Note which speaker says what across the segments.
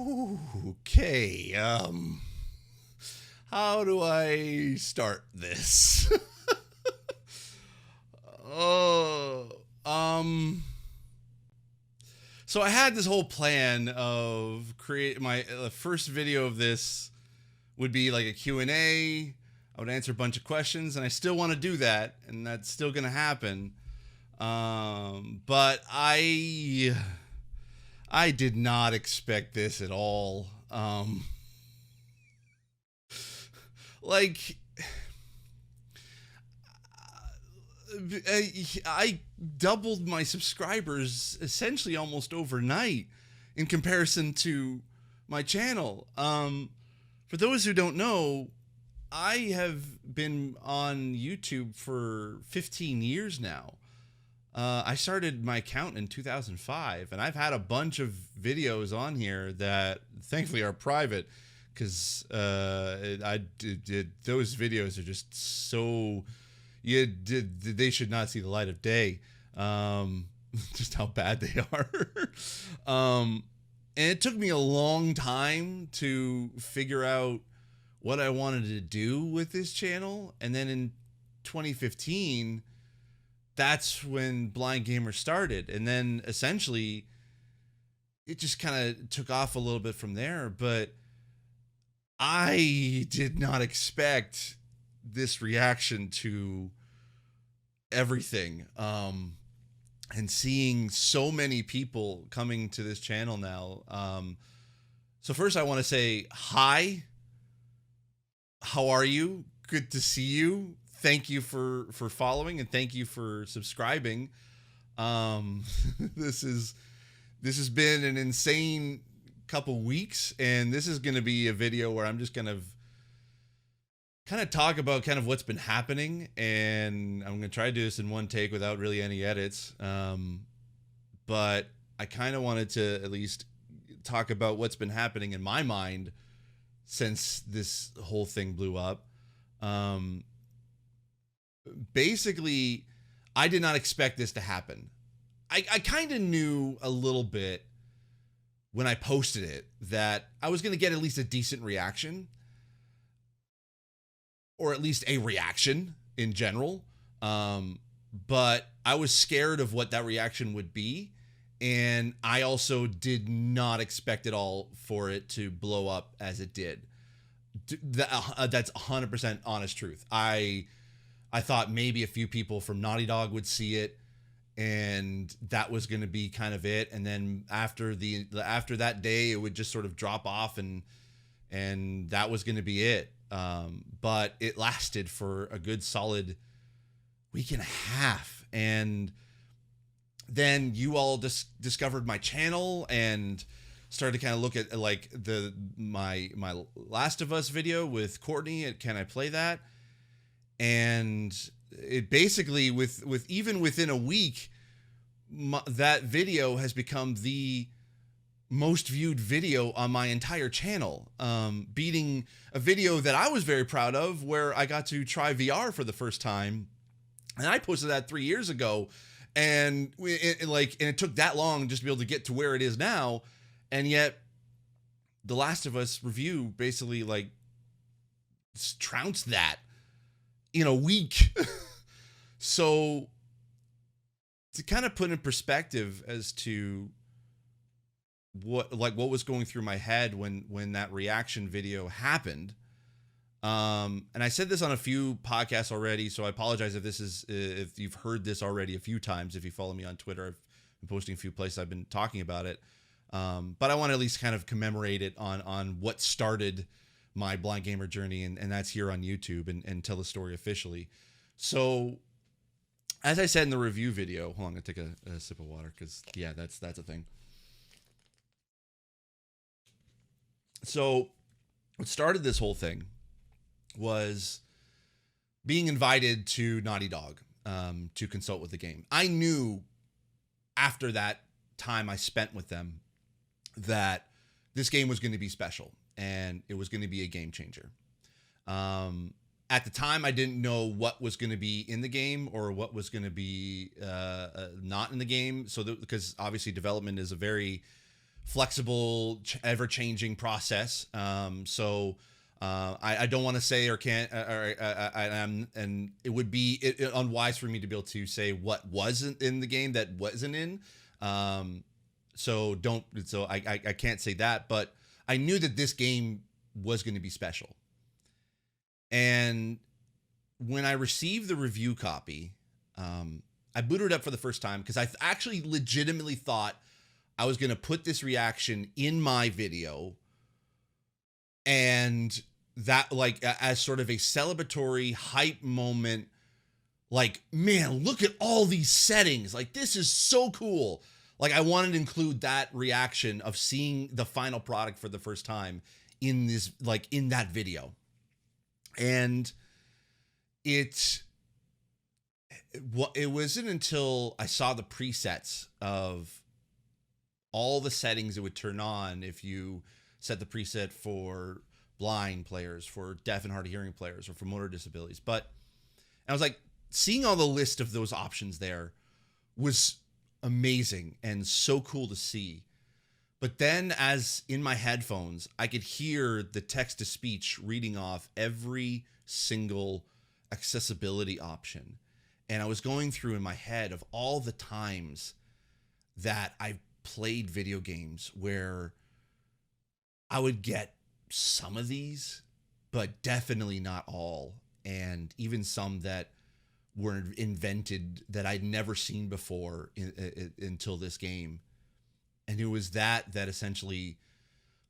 Speaker 1: Okay, how do I start this? oh, so I had this whole plan of create my first video of this would be like a Q&A. I would answer a bunch of questions, and I still want to do that, and that's still going to happen. But I did not expect this at all. Like, I doubled my subscribers essentially almost overnight in comparison to my channel. For those who don't know, I have been on YouTube for 15 years now. I started my account in 2005, and I've had a bunch of videos on here that thankfully are private, because those videos are just so they should not see the light of day. Just how bad they are. And it took me a long time to figure out what I wanted to do with this channel, and then in 2015. That's when Blind Gamer started, and then essentially it just kind of took off a little bit from there. But I did not expect this reaction to everything, and seeing so many people coming to this channel now. So first I want to say hi. How are you? Good to see you. Thank you for following, and thank you for subscribing. This has been an insane couple weeks, and this is going to be a video where I'm just going to kind of talk about kind of what's been happening, and I'm going to try to do this in one take without really any edits. But I kind of wanted to at least talk about what's been happening in my mind since this whole thing blew up. Basically, I did not expect this to happen. I kind of knew a little bit when I posted it that I was going to get at least a decent reaction, or at least a reaction in general. But I was scared of what that reaction would be. And I also did not expect at all for it to blow up as it did. That's 100% honest truth. I thought maybe a few people from Naughty Dog would see it, and that was going to be kind of it. And then after that day, it would just sort of drop off, and that was going to be it. But it lasted for a good solid week and a half. And then you all discovered my channel and started to kind of look at like my Last of Us video with Courtney at Can I Play That? And it basically, even within a week, that video has become the most viewed video on my entire channel, beating a video that I was very proud of, where I got to try VR for the first time, and I posted that 3 years ago, and it took that long just to be able to get to where it is now, and yet the Last of Us review basically like trounced that in a week. So to kind of put in perspective as to what was going through my head when that reaction video happened. And I said this on a few podcasts already, so I apologize if you've heard this already a few times. If you follow me on Twitter, I've been posting a few places, I've been talking about it. But I want to at least kind of commemorate it on what started my Blind Gamer journey, and that's here on YouTube, and tell the story officially. So as I said in the review video, hold on, I'm gonna take a sip of water, because yeah, that's a thing. So what started this whole thing was being invited to Naughty Dog to consult with the game. I knew after that time I spent with them that this game was going to be special, and it was going to be a game changer. At the time, I didn't know what was going to be in the game or what was going to be not in the game. So because obviously development is a very flexible, ever-changing process. So I don't want to say or can't, and it would be unwise for me to be able to say what wasn't in the game that wasn't in. So I can't say that, but I knew that this game was going to be special. And when I received the review copy, I booted it up for the first time because I actually legitimately thought I was going to put this reaction in my video, and that, like, as sort of a celebratory hype moment, like, man, look at all these settings. Like, this is so cool. Like, I wanted to include that reaction of seeing the final product for the first time in this, like, in that video. And it wasn't until I saw the presets of all the settings it would turn on if you set the preset for blind players, for deaf and hard of hearing players, or for motor disabilities. But I was like, seeing all the list of those options there was amazing and so cool to see. But then, as in my headphones, I could hear the text-to-speech reading off every single accessibility option. And I was going through in my head of all the times that I've played video games where I would get some of these, but definitely not all. And even some that were invented that I'd never seen before until this game. And it was that essentially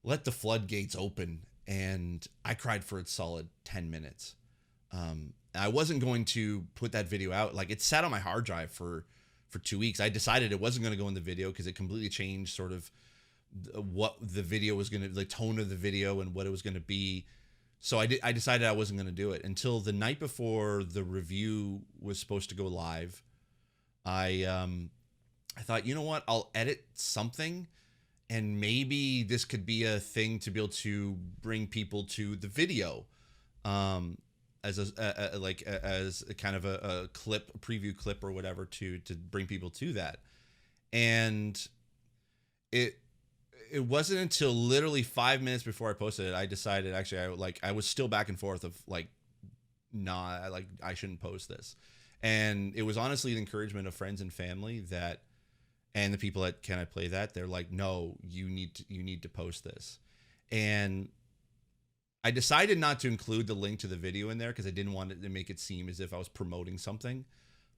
Speaker 1: let the floodgates open, and I cried for a solid 10 minutes. I wasn't going to put that video out. Like, it sat on my hard drive for 2 weeks. I decided it wasn't going to go in the video because it completely changed sort of what the video was going to, the tone of the video and what it was going to be. So I decided I wasn't going to do it until the night before the review was supposed to go live. I thought, you know what, I'll edit something, and maybe this could be a thing to be able to bring people to the video, as a kind of a clip, a preview clip or whatever, to bring people to that. And it wasn't until literally 5 minutes before I posted it, I decided, actually, I was still back and forth of like, nah, like, I shouldn't post this. And it was honestly the encouragement of friends and family that, and the people at Can I Play That, they're like, no, you need to post this. And I decided not to include the link to the video in there because I didn't want it to make it seem as if I was promoting something,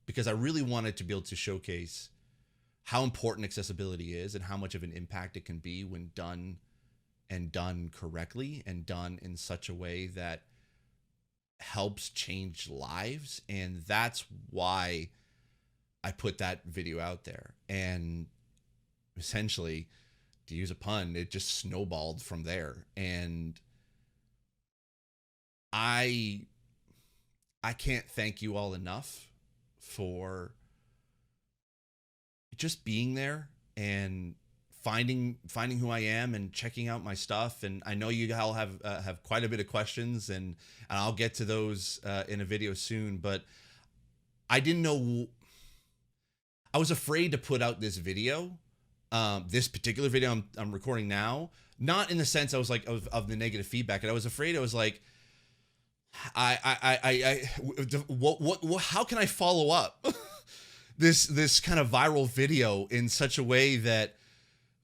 Speaker 1: because I really wanted to be able to showcase how important accessibility is and how much of an impact it can be when done correctly and done in such a way that helps change lives. And that's why I put that video out there. And essentially, to use a pun, it just snowballed from there. And I can't thank you all enough for just being there and finding who I am and checking out my stuff. And I know you all have quite a bit of questions, and I'll get to those in a video soon. But I didn't know. I was afraid to put out this video, this particular video I'm recording now. Not in the sense I was like of the negative feedback, and I was afraid. I was like, how can I follow up this kind of viral video in such a way that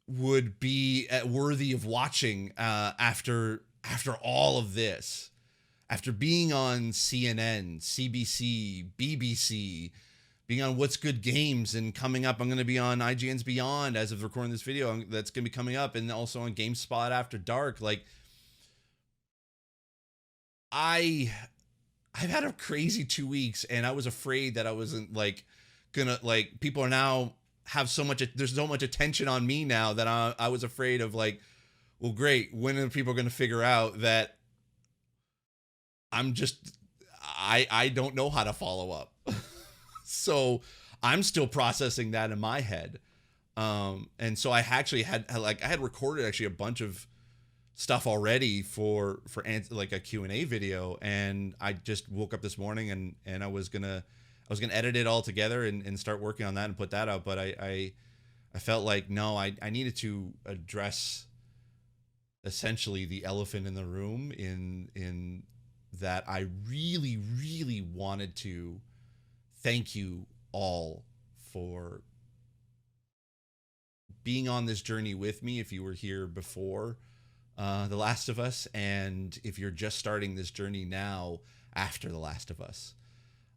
Speaker 1: would be worthy of watching after all of this, after being on CNN, CBC, BBC, being on What's Good Games, and coming up, I'm going to be on IGN's Beyond as of recording this video. That's going to be coming up, and also on GameSpot After Dark. Like, I've had a crazy 2 weeks, and I was afraid that I wasn't like gonna, like, people are now have so much, there's so much attention on me now that I was afraid of, like, well, great, when are people going to figure out that I'm just, I don't know how to follow up. So I'm still processing that in my head. And so I actually had recorded actually a bunch of stuff already for like a Q&A video. And I just woke up this morning and I was gonna edit it all together and start working on that and put that out. But I I felt like, no, I needed to address essentially the elephant in the room in that I really, really wanted to thank you all for being on this journey with me. If you were here before The Last of Us, and if you're just starting this journey now after The Last of Us.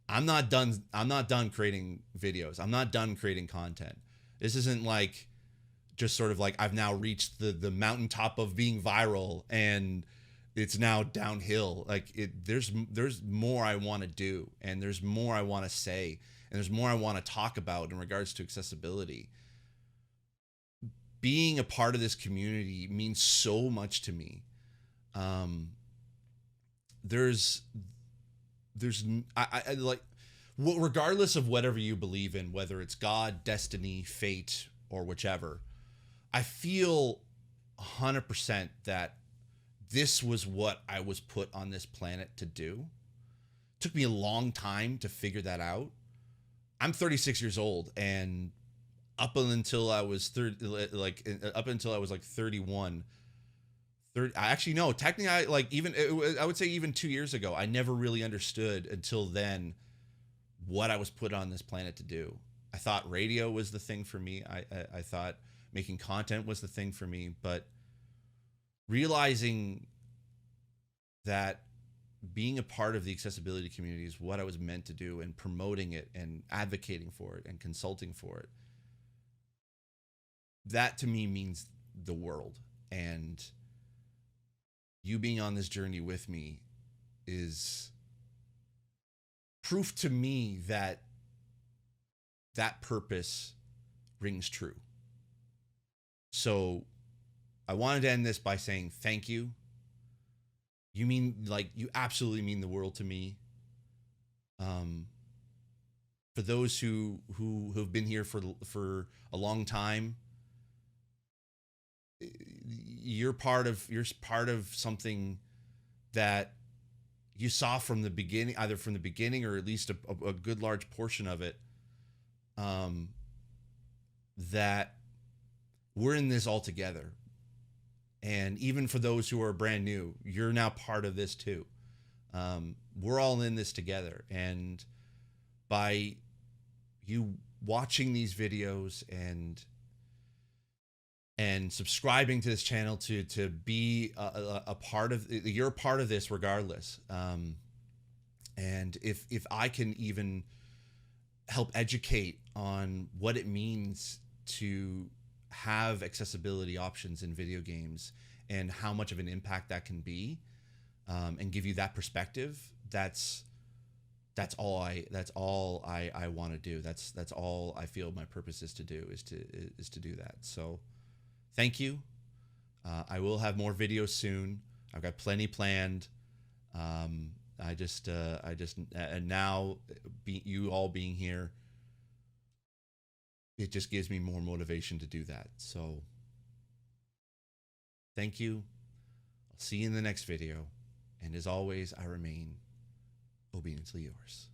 Speaker 1: I'm not done. I'm not done creating videos. I'm not done creating content. This isn't like just sort of like I've now reached the mountaintop of being viral and it's now downhill. Like there's more I want to do, and there's more I want to say, and there's more I want to talk about in regards to accessibility. Being a part of this community means so much to me. There's I like, regardless of whatever you believe in, whether it's God, destiny, fate, or whichever, I feel 100% that this was what I was put on this planet to do. It took me a long time to figure that out. I'm 36 years old, and up until I was 31, actually no, technically I would say even 2 years ago, I never really understood until then what I was put on this planet to do. I thought radio was the thing for me. I thought making content was the thing for me, but realizing that being a part of the accessibility community is what I was meant to do, and promoting it and advocating for it and consulting for it, that to me means the world. And you being on this journey with me is proof to me that that purpose rings true. So I wanted to end this by saying thank you. You mean, like, you absolutely mean the world to me. For those who have been here for a long time, you're part of something that you saw from the beginning, either from the beginning or at least a good large portion of it. That we're in this all together. And even for those who are brand new, you're now part of this too. We're all in this together. And by you watching these videos and subscribing to this channel to be a part of, you're a part of this regardless. And if I can even help educate on what it means to have accessibility options in video games and how much of an impact that can be, and give you that perspective, that's all I want to do. That's all I feel my purpose is to do, is to do that. So thank you. I will have more videos soon. I've got plenty planned. I just now you all being here, it just gives me more motivation to do that. So thank you. I'll see you in the next video. And as always, I remain obediently yours.